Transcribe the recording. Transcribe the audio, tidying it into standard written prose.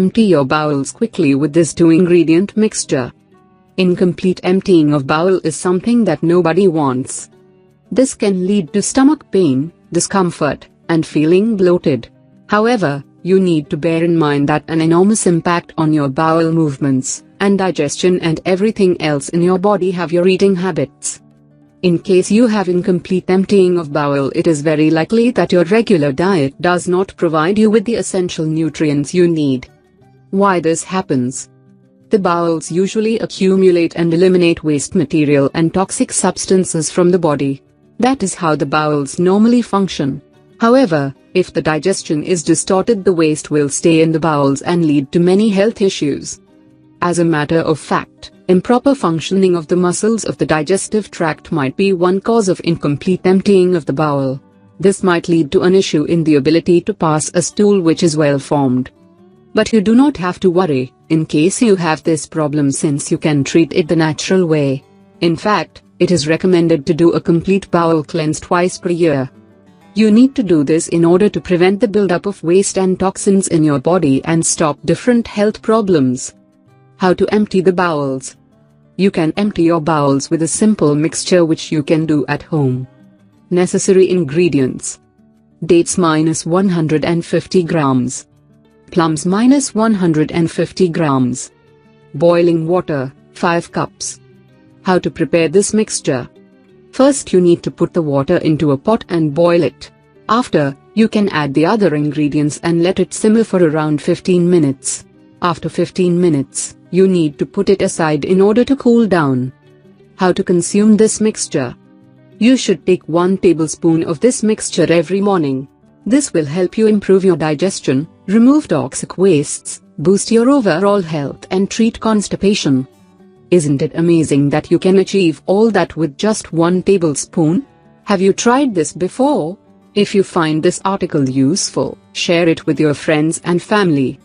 Empty your bowels quickly with this 2-ingredient mixture. Incomplete emptying of bowel is something that nobody wants. This can lead to stomach pain, discomfort, and feeling bloated. However, you need to bear in mind that an enormous impact on your bowel movements, and digestion and everything else in your body have your eating habits. In case you have incomplete emptying of bowel, it is very likely that your regular diet does not provide you with the essential nutrients you need. Why this happens? The bowels usually accumulate and eliminate waste material and toxic substances from the body. That is how the bowels normally function. However, if the digestion is distorted, the waste will stay in the bowels and lead to many health issues. As a matter of fact, improper functioning of the muscles of the digestive tract might be one cause of incomplete emptying of the bowel. This might lead to an issue in the ability to pass a stool which is well formed. But you do not have to worry, in case you have this problem, since you can treat it the natural way. In fact, it is recommended to do a complete bowel cleanse twice per year. You need to do this in order to prevent the buildup of waste and toxins in your body and stop different health problems. How to empty the bowels? You can empty your bowels with a simple mixture which you can do at home. Necessary ingredients: dates -150 grams, plums -150 grams, boiling water 5 cups. How to prepare this mixture? First, you need to put the water into a pot and boil it. After, you can add the other ingredients and let it simmer for around 15 minutes. After 15 minutes, you need to put it aside in order to cool down. How to consume this mixture? You should take 1 tablespoon of this mixture every morning. This will help you improve your digestion, remove toxic wastes, boost your overall health, and treat constipation. Isn't it amazing that you can achieve all that with just 1 tablespoon? Have you tried this before? If you find this article useful, share it with your friends and family.